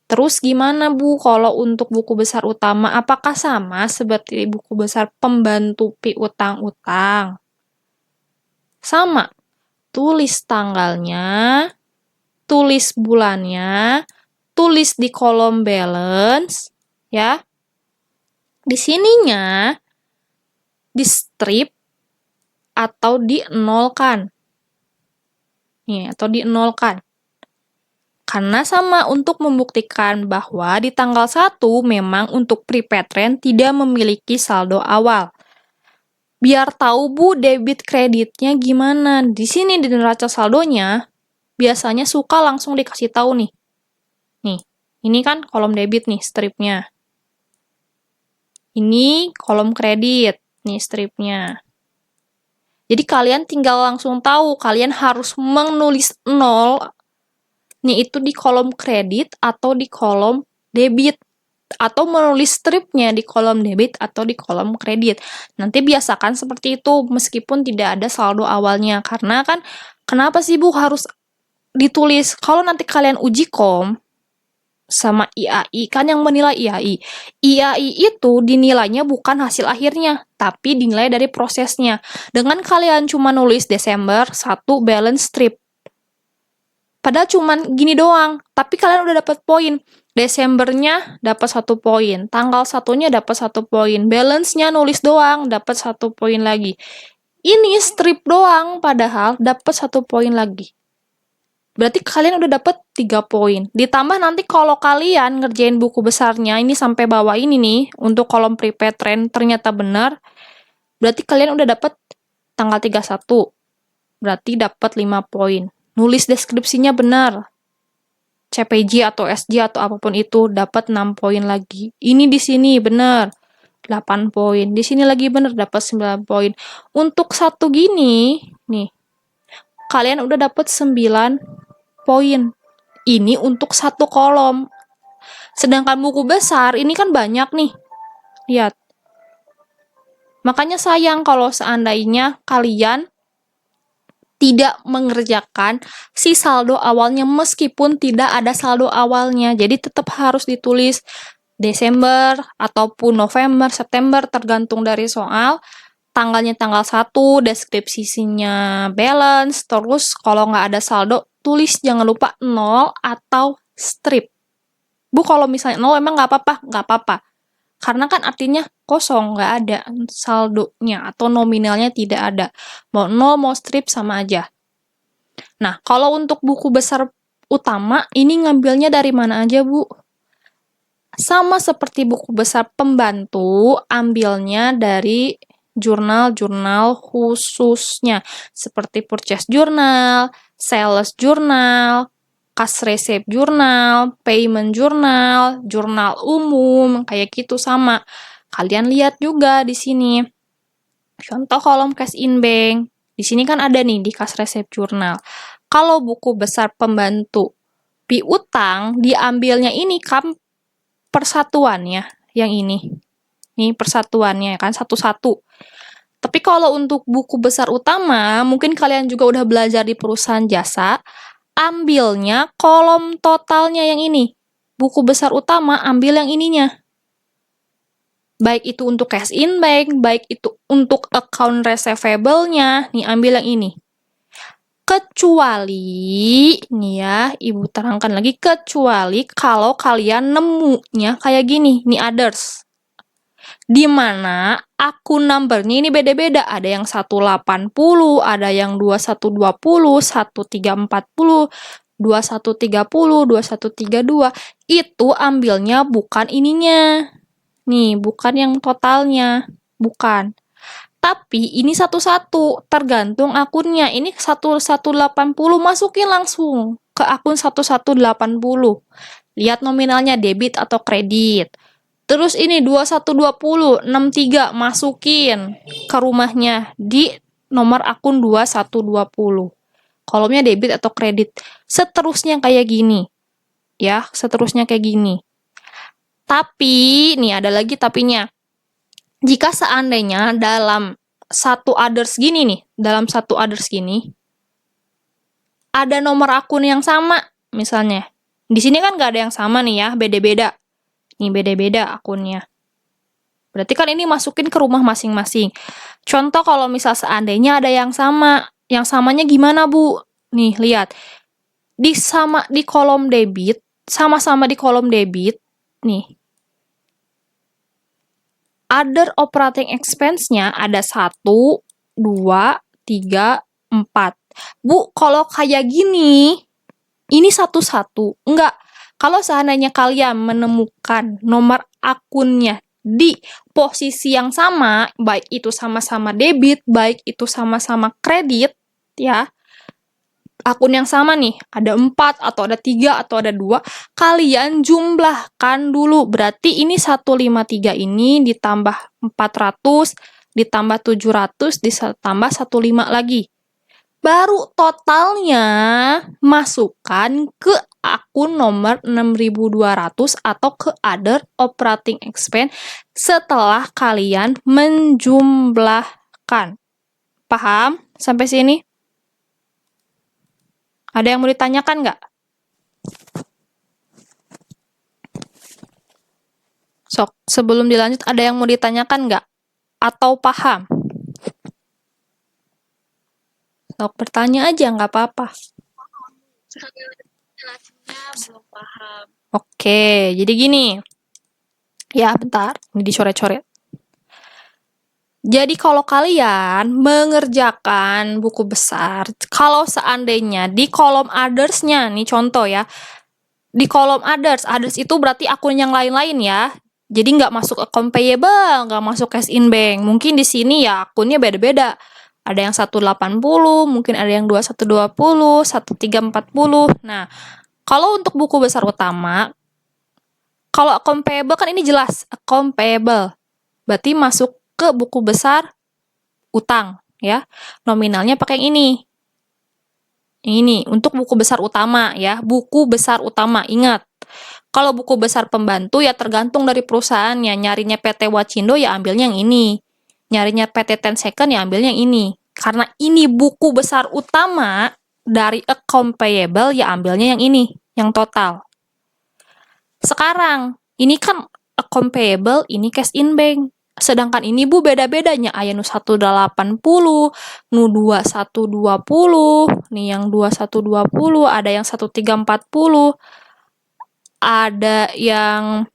Speaker 1: Terus gimana Bu kalau untuk buku besar utama apakah sama seperti buku besar pembantu piutang-utang? Sama. Tulis tanggalnya, tulis bulannya, tulis di kolom balance, ya. Di sininya, di strip atau dinolkan. Nih, atau dinolkan. Karena sama untuk membuktikan bahwa di tanggal 1 memang untuk prepaid trend tidak memiliki saldo awal. Biar tahu Bu debit kreditnya gimana. Di sini di neraca saldonya biasanya suka langsung dikasih tahu nih. Nih, ini kan kolom debit nih stripnya. Ini kolom kredit nih stripnya. Jadi kalian tinggal langsung tahu kalian harus menulis 0 nih itu di kolom kredit atau di kolom debit. Atau menulis stripnya di kolom debit atau di kolom kredit. Nanti biasakan seperti itu meskipun tidak ada saldo awalnya. Karena kan kenapa sih Bu harus ditulis? Kalau nanti kalian uji kom sama IAI, kan yang menilai IAI. IAI itu dinilainya bukan hasil akhirnya, tapi dinilai dari prosesnya. Dengan kalian cuma nulis Desember 1 balance strip. Padahal cuman gini doang, tapi kalian udah dapat poin. Desembernya dapat 1 poin, tanggal 1-nya dapat 1 poin, balance-nya nulis doang dapat 1 poin lagi. Ini strip doang, padahal dapat 1 poin lagi. Berarti kalian udah dapat 3 poin. Ditambah nanti kalau kalian ngerjain buku besarnya, ini sampai bawah ini nih, untuk kolom prepared trend ternyata benar, berarti kalian udah dapat tanggal 31. Berarti dapat 5 poin. Nulis deskripsinya benar. CPG atau SG atau apapun itu dapat 6 poin lagi. Ini di sini benar. 8 poin. Di sini lagi benar dapat 9 poin. Untuk satu gini, nih. Kalian udah dapat 9 poin. Ini untuk satu kolom. Sedangkan buku besar ini kan banyak nih. Lihat. Makanya sayang kalau seandainya kalian tidak mengerjakan si saldo awalnya meskipun tidak ada saldo awalnya. Jadi tetap harus ditulis Desember ataupun November, September tergantung dari soal. Tanggalnya tanggal 1, deskripsinya balance, terus kalau nggak ada saldo, tulis jangan lupa 0 atau strip. Bu, kalau misalnya 0 emang nggak apa-apa? Nggak apa-apa. Karena kan artinya kosong, nggak ada saldonya atau nominalnya tidak ada. Mau 0, mau strip sama aja. Nah, kalau untuk buku besar utama, ini ngambilnya dari mana aja, Bu? Sama seperti buku besar pembantu, ambilnya dari jurnal-jurnal khususnya, seperti purchase journal, sales journal, cash receipt journal, payment journal, jurnal umum, kayak gitu sama. Kalian lihat juga di sini. Contoh kolom cash in bank. Di sini kan ada nih di cash receipt journal. Kalau buku besar pembantu piutang, diambilnya ini kan persatuannya, yang ini. Ini persatuannya kan satu-satu. Tapi kalau untuk buku besar utama, mungkin kalian juga udah belajar di perusahaan jasa, ambilnya kolom totalnya yang ini. Buku besar utama ambil yang ininya. Baik itu untuk cash in bank, baik itu untuk account receivable-nya, nih ambil yang ini. Kecuali, nih ya, Ibu terangkan lagi, kecuali kalau kalian nemunya kayak gini, nih others. Di mana akun numbernya ini beda-beda. Ada yang 180, ada yang 2120, 1340, 2130, 2132. Itu ambilnya bukan ininya. Nih, bukan yang totalnya. Bukan. Tapi ini satu-satu, tergantung akunnya. Ini 1180, masukin langsung ke akun 1180. Lihat nominalnya debit atau kredit. Terus ini 2120, 63, masukin ke rumahnya di nomor akun 2120. Kolomnya debit atau kredit. Seterusnya kayak gini. Ya, seterusnya kayak gini. Tapi, nih ada lagi tapinya. Jika seandainya dalam satu others gini nih, ada nomor akun yang sama, misalnya. Di sini kan nggak ada yang sama nih ya, beda-beda. Nih beda-beda akunnya. Berarti kan ini masukin ke rumah masing-masing. Contoh kalau misal seandainya ada yang sama, yang samanya gimana, Bu? Nih, lihat. Di kolom debit, sama-sama di kolom debit, nih. Other operating expense-nya ada 1, 2, 3, 4. Bu, kalau kayak gini, ini satu-satu. Enggak. Kalau seandainya kalian menemukan nomor akunnya di posisi yang sama, baik itu sama-sama debit, baik itu sama-sama kredit, ya, akun yang sama nih, ada 4 atau ada 3 atau ada 2, kalian jumlahkan dulu. Berarti ini 153 ini ditambah 400, ditambah 700, ditambah 15 lagi. Baru totalnya masukkan ke akun nomor 6200 atau ke other operating expense setelah kalian menjumlahkan. Paham sampai sini? Ada yang mau ditanyakan nggak? Sok, sebelum dilanjut ada yang mau ditanyakan nggak? Atau paham? Sok, bertanya aja, nggak apa-apa.
Speaker 2: Belum paham.
Speaker 1: Oke, jadi gini. Ya, bentar. Ini dicoret-coret. Jadi kalau kalian mengerjakan buku besar, kalau seandainya di kolom others-nya nih contoh ya, di kolom others itu berarti akun yang lain-lain ya. Jadi nggak masuk account payable, nggak masuk cash in bank. Mungkin di sini ya akunnya beda-beda. Ada yang 180, mungkin ada yang 2120, 1340. Nah, kalau untuk buku besar utama, kalau account payable kan ini jelas account payable. Berarti masuk ke buku besar utang ya. Nominalnya pakai yang ini. Ini untuk buku besar utama ya, buku besar utama. Ingat, kalau buku besar pembantu ya tergantung dari perusahaannya. Nyarinya PT Wachindo ya ambilnya yang ini. Nyarinya PT Ten Second ya ambilnya yang ini. Karena ini buku besar utama dari account payable ya ambilnya yang ini, yang total. Sekarang, ini kan account payable, ini cash in bank. Sedangkan ini Bu beda-bedanya, aya nu 180, nu 2120, nih yang 2120, ada yang 1340, ada yang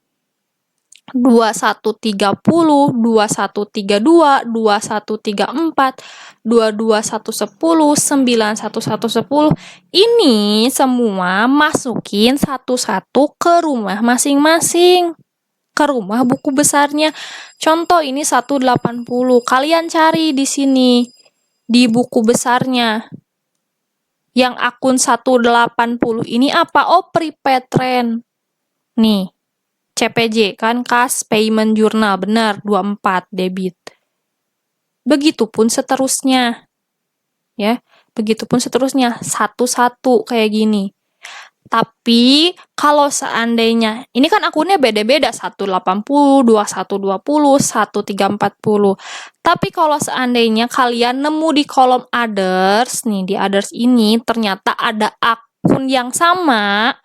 Speaker 1: 2130, 2132, 2134, 22110, 91110. Ini semua masukin satu-satu ke rumah masing-masing. Ke rumah buku besarnya. Contoh ini 180. Kalian cari di sini di buku besarnya. Yang akun 180 ini apa? Oh, prepaid trend. Nih. CPJ kan Cash Payment Journal, benar 24 debit. Begitupun seterusnya. Ya, begitupun seterusnya satu-satu kayak gini. Tapi kalau seandainya ini kan akunnya beda-beda 180, 2120, 1340. Tapi kalau seandainya kalian nemu di kolom others nih, di others ini ternyata ada akun yang sama,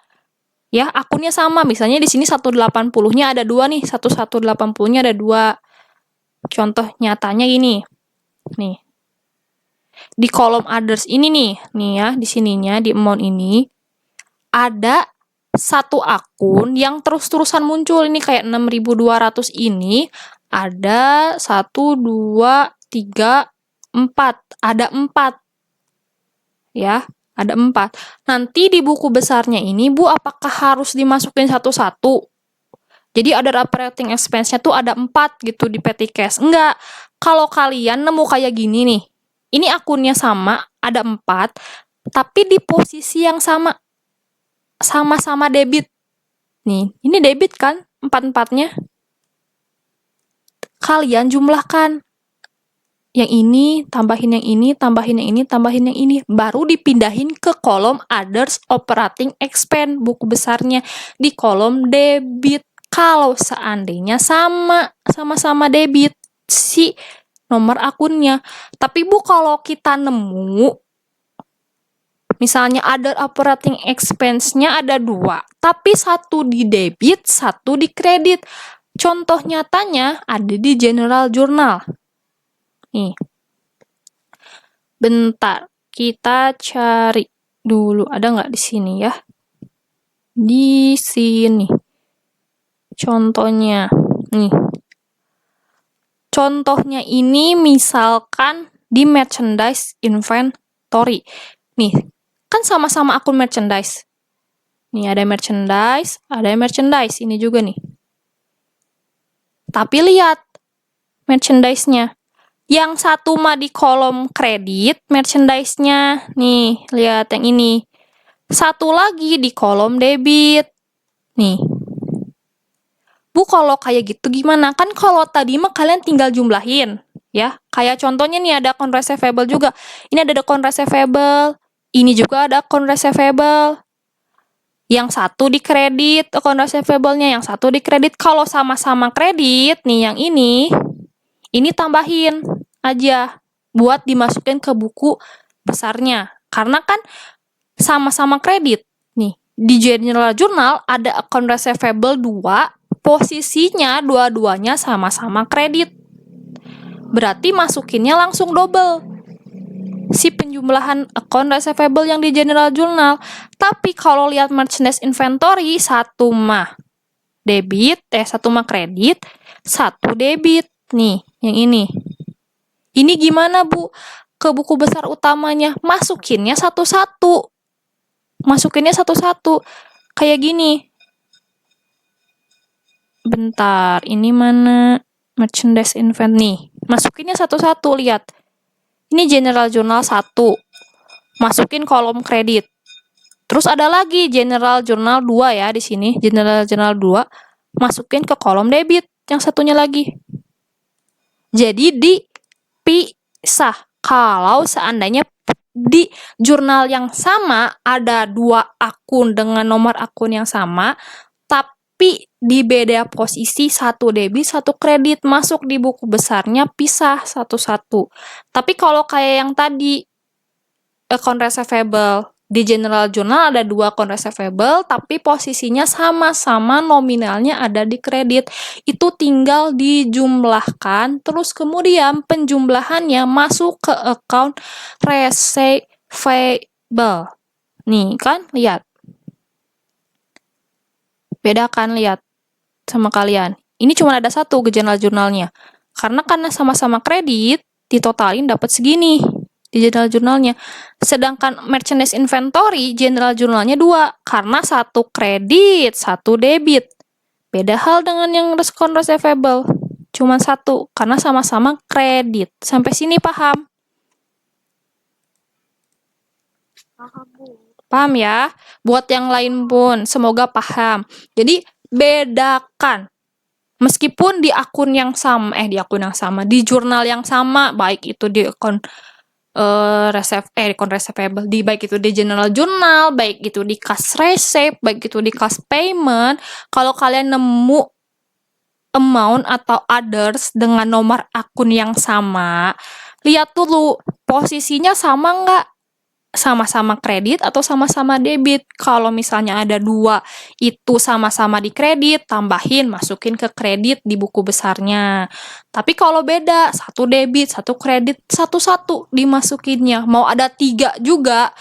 Speaker 1: ya akunnya sama, misalnya di sini 180-nya ada dua nih, 180-nya ada dua. Contoh nyatanya ini, nih di kolom others ini nih ya di sininya di amount ini ada satu akun yang terus-terusan muncul ini kayak 6.200 ini ada 1, 2, 3, 4, ada 4 ya. Ada 4. Nanti di buku besarnya ini, Bu, apakah harus dimasukin satu-satu? Jadi ada operating expense-nya tuh ada 4 gitu di petty cash. Enggak. Kalau kalian nemu kayak gini nih, ini akunnya sama, ada 4, tapi di posisi yang sama. Sama-sama debit. Nih, ini debit kan? 4-4-nya. Kalian jumlahkan. Yang ini, tambahin yang ini, tambahin yang ini, tambahin yang ini. Baru dipindahin ke kolom others operating expense, buku besarnya. Di kolom debit. Kalau seandainya sama-sama debit si nomor akunnya. Tapi Bu, kalau kita nemu, misalnya other operating expense-nya ada 2, tapi satu di debit, satu di kredit. Contoh nyatanya ada di general journal. Nih. Bentar, kita cari dulu. Ada nggak di sini ya? Di sini. Contohnya. Nih. Contohnya ini misalkan di merchandise inventory. Nih, kan sama-sama akun merchandise. Nih, ada merchandise, ada merchandise. Ini juga nih. Tapi lihat merchandise-nya. Yang satu mah di kolom kredit, merchandise-nya. Nih, lihat yang ini. Satu lagi di kolom debit. Nih. Bu, kalau kayak gitu gimana? Kan kalau tadi mah kalian tinggal jumlahin. Ya, kayak contohnya nih ada account receivable juga. Ini ada account receivable. Ini juga ada account receivable. Yang satu di kredit, account receivable-nya. Yang satu di kredit. Kalau sama-sama kredit, nih yang ini tambahin aja buat dimasukin ke buku besarnya. Karena kan sama-sama kredit. Nih, di general journal ada account receivable 2, posisinya dua-duanya sama-sama kredit. Berarti masukinnya langsung double. Si penjumlahan account receivable yang di general journal. Tapi kalau lihat merchandise inventory, satu mah debit, satu mah kredit, satu debit. Nih, yang ini. Ini gimana, Bu? Ke buku besar utamanya, masukinnya satu-satu. Kayak gini. Bentar, ini mana merchandise event nih? Masukinnya satu-satu, lihat. Ini general journal 1. Masukin kolom kredit. Terus ada lagi general journal 2 ya di sini, general journal 2. Masukin ke kolom debit yang satunya lagi. Jadi dipisah. Kalau seandainya di jurnal yang sama ada 2 akun dengan nomor akun yang sama, tapi di beda posisi, 1 debit, 1 kredit, masuk di buku besarnya pisah satu-satu. Tapi kalau kayak yang tadi, account receivable, di general journal ada 2 account receivable, tapi posisinya sama-sama nominalnya ada di kredit. Itu tinggal dijumlahkan, terus kemudian penjumlahannya masuk ke account receivable. Nih kan, lihat. Beda kan, lihat sama kalian. Ini cuma ada 1 ke general journalnya. Karena sama-sama kredit, ditotalin dapat segini di general journalnya. Sedangkan merchandise inventory general journalnya 2 karena 1 kredit, 1 debit. Beda hal dengan yang account receivable. Cuma 1 karena sama-sama kredit. Sampai sini paham?
Speaker 2: Paham, Bu.
Speaker 1: Paham ya? Buat yang lain pun semoga paham. Jadi bedakan. Meskipun di akun yang sama, di jurnal yang sama, baik itu di akun account receivable, baik itu di general journal, baik itu di cash receipt, baik itu di cash payment, kalau kalian nemu amount atau others dengan nomor akun yang sama, lihat dulu posisinya sama nggak? Sama-sama kredit atau sama-sama debit. Kalau misalnya ada 2 itu sama-sama di kredit, tambahin, masukin ke kredit di buku besarnya. Tapi kalau beda, 1 debit, 1 kredit, satu-satu dimasukinnya. Mau ada 3 juga,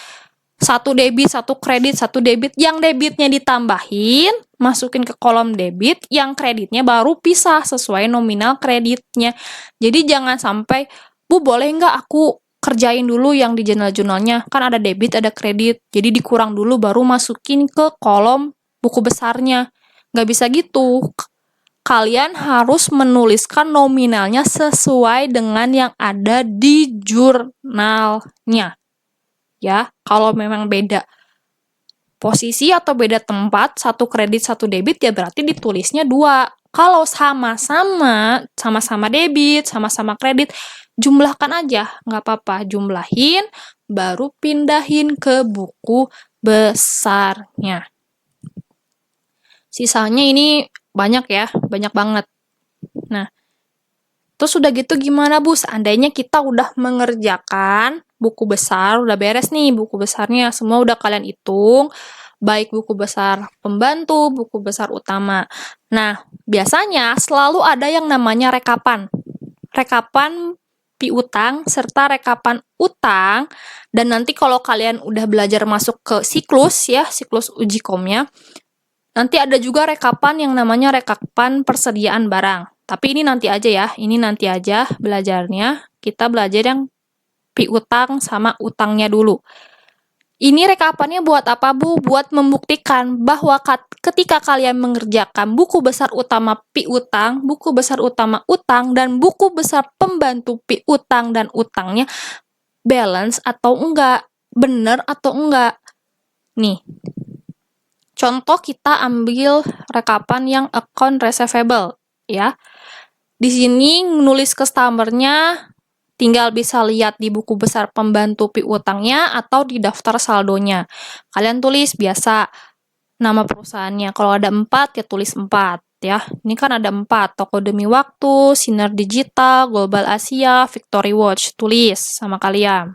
Speaker 1: 1 debit, 1 kredit, 1 debit, yang debitnya ditambahin, masukin ke kolom debit, yang kreditnya baru pisah sesuai nominal kreditnya. Jadi jangan sampai, Bu boleh nggak aku kerjain dulu yang di jurnal-jurnalnya, kan ada debit, ada kredit, jadi dikurang dulu baru masukin ke kolom buku besarnya. Nggak bisa gitu. Kalian harus menuliskan nominalnya sesuai dengan yang ada di jurnalnya. Ya, kalau memang beda posisi atau beda tempat, 1 kredit, 1 debit, ya berarti ditulisnya 2. Kalau sama-sama debit, sama-sama kredit, jumlahkan aja, nggak apa-apa, jumlahin, baru pindahin ke buku besarnya. Sisanya ini banyak ya, banyak banget. Nah, terus udah gitu gimana, Bu? Seandainya kita udah mengerjakan buku besar, udah beres nih buku besarnya, semua udah kalian hitung, baik buku besar pembantu, buku besar utama. Nah, biasanya selalu ada yang namanya rekapan. Rekapan piutang serta rekapan utang, dan nanti kalau kalian udah belajar masuk ke siklus ya, siklus uji komnya, nanti ada juga rekapan yang namanya rekapan persediaan barang. Tapi ini nanti aja ya, ini nanti aja belajarnya. Kita belajar yang piutang sama utangnya dulu. Ini rekapannya buat apa, Bu? Buat membuktikan bahwa ketika kalian mengerjakan buku besar utama piutang, buku besar utama utang, dan buku besar pembantu piutang dan utangnya balance atau enggak, benar atau enggak. Nih, contoh kita ambil rekapan yang account receivable, ya. Di sini nulis customer-nya tinggal bisa lihat di buku besar pembantu piutangnya atau di daftar saldonya. Kalian tulis biasa nama perusahaannya. Kalau ada 4, ya tulis 4 ya. Ini kan ada 4, Toko Demi Waktu, Sinar Digital, Global Asia, Victory Watch. Tulis sama kalian.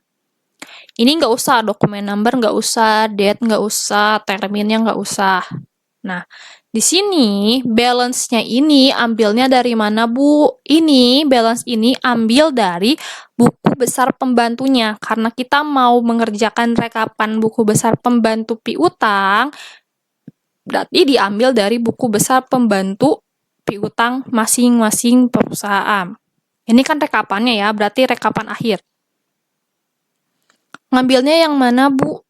Speaker 1: Ini nggak usah, dokumen number nggak usah, date nggak usah, terminnya nggak usah. Nah, di sini balance-nya ini ambilnya dari mana, Bu? Ini balance ini ambil dari buku besar pembantunya. Karena kita mau mengerjakan rekapan buku besar pembantu piutang, berarti diambil dari buku besar pembantu piutang masing-masing perusahaan. Ini kan rekapannya ya, berarti rekapan akhir. Ngambilnya yang mana, Bu?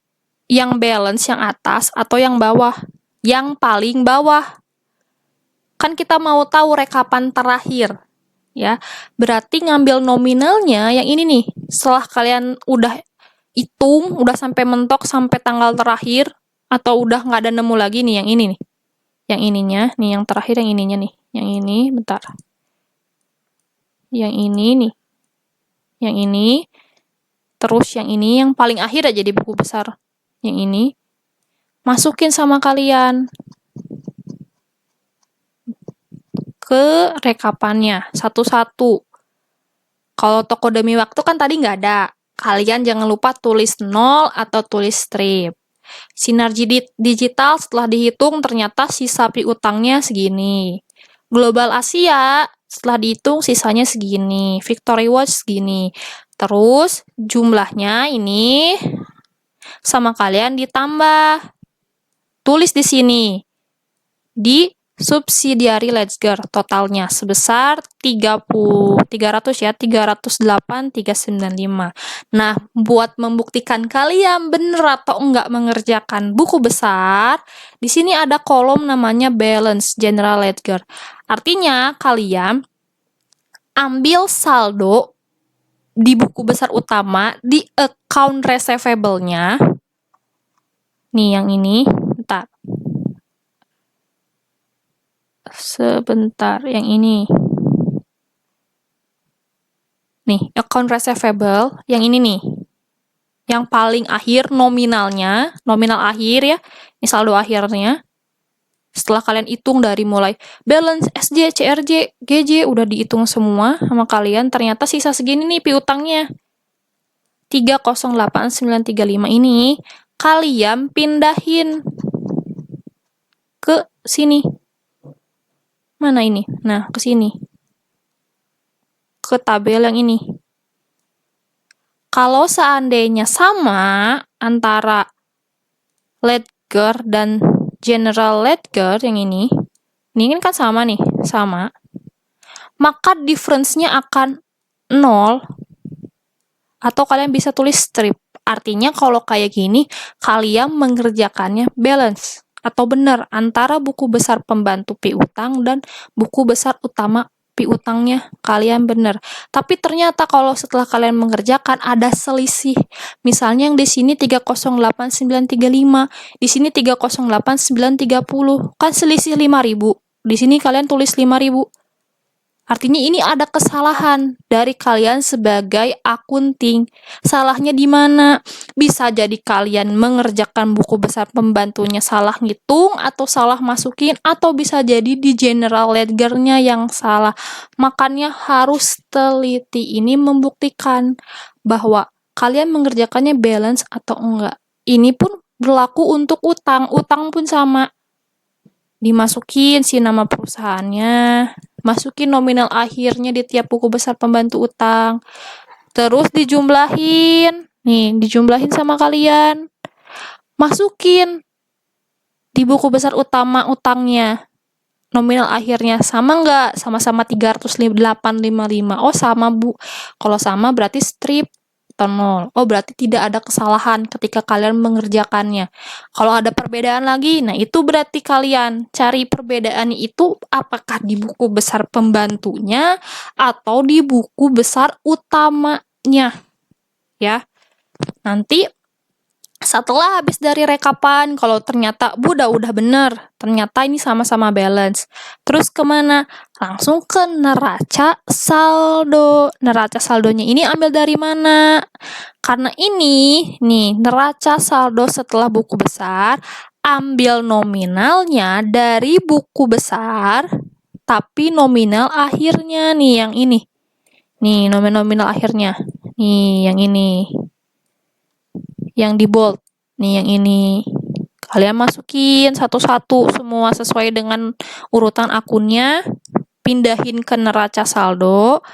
Speaker 1: Yang balance yang atas atau yang bawah? Yang paling bawah. Kan kita mau tahu rekapan terakhir, ya. Berarti ngambil nominalnya yang ini nih. Setelah kalian udah hitung, udah sampai mentok sampai tanggal terakhir, atau udah nggak ada nemu lagi nih yang ini nih. Yang ininya, nih yang terakhir yang ininya nih. Yang ini, bentar. Yang ini nih. Yang ini. Terus yang ini, yang paling akhir aja di buku besar. Yang ini. Masukin sama kalian ke rekapannya, satu-satu. Kalau toko demi waktu kan tadi nggak ada. Kalian jangan lupa tulis 0 atau tulis strip. Sinergi digital setelah dihitung ternyata sisa piutangnya segini. Global Asia setelah dihitung sisanya segini. Victory Watch segini. Terus jumlahnya ini sama kalian ditambah. Tulis di sini. Di subsidiary ledger totalnya sebesar 300 ya, 308.395. Nah, buat membuktikan kalian bener atau enggak mengerjakan buku besar, di sini ada kolom namanya balance general ledger. Artinya kalian ambil saldo di buku besar utama di account receivable-nya. Nih yang ini, bentar. Sebentar, yang ini. Nih, account receivable, yang ini nih. Yang paling akhir nominalnya, nominal akhir ya, ini saldo akhirnya. Setelah kalian hitung dari mulai balance, SJ, CRJ, GJ, udah dihitung semua sama kalian, ternyata sisa segini nih piutangnya. 308.935 ini, kalian pindahin ke sini. Mana ini? Nah, ke sini. Ke tabel yang ini. Kalau seandainya sama antara ledger dan general ledger yang ini kan sama nih, sama. Maka difference-nya akan 0 atau kalian bisa tulis strip. Artinya kalau kayak gini, kalian mengerjakannya balance atau benar antara buku besar pembantu piutang dan buku besar utama piutangnya kalian benar. Tapi ternyata kalau setelah kalian mengerjakan ada selisih. Misalnya yang di sini 308.935, di sini 308.930, kan selisih 5.000. Di sini kalian tulis 5.000. Artinya ini ada kesalahan dari kalian sebagai akunting. Salahnya di mana? Bisa jadi kalian mengerjakan buku besar pembantunya salah ngitung atau salah masukin, atau bisa jadi di general ledger-nya yang salah. Makanya harus teliti ini membuktikan bahwa kalian mengerjakannya balance atau enggak. Ini pun berlaku untuk utang. Utang pun sama. Dimasukin si nama perusahaannya, masukin nominal akhirnya di tiap buku besar pembantu utang, terus dijumlahin, nih dijumlahin sama kalian, masukin di buku besar utama utangnya, nominal akhirnya sama nggak? Sama-sama 308.55. Oh sama Bu, kalau sama berarti strip atau 0. Oh berarti tidak ada kesalahan ketika kalian mengerjakannya. Kalau ada perbedaan lagi, nah itu berarti kalian cari perbedaan itu apakah di buku besar pembantunya atau di buku besar utamanya. Ya. Nanti setelah habis dari rekapan, kalau ternyata Bu udah bener, ternyata ini sama-sama balance. Terus kemana? Langsung ke neraca saldo. Neraca saldonya ini ambil dari mana? Karena ini, nih, neraca saldo setelah buku besar, ambil nominalnya dari buku besar, tapi nominal akhirnya nih, yang ini. Nih, nominal akhirnya. Nih, yang ini. Yang di bold. Nih, yang ini. Kalian masukin satu-satu semua sesuai dengan urutan akunnya. Pindahin ke neraca saldo.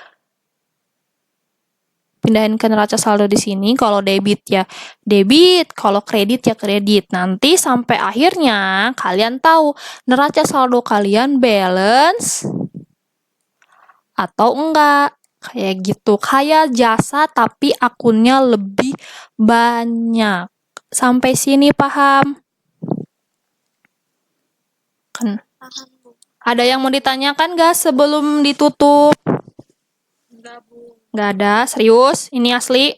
Speaker 1: Pindahin ke neraca saldo di sini. Kalau debit ya debit, kalau kredit ya kredit. Nanti sampai akhirnya kalian tahu neraca saldo kalian balance atau enggak. Kayak gitu. Kayak jasa tapi akunnya lebih banyak. Sampai sini paham? Kan
Speaker 2: Paham, Bu.
Speaker 1: ada yang mau ditanyakan gak sebelum ditutup?
Speaker 2: Enggak, Bu.
Speaker 1: Gak ada, serius? Ini asli?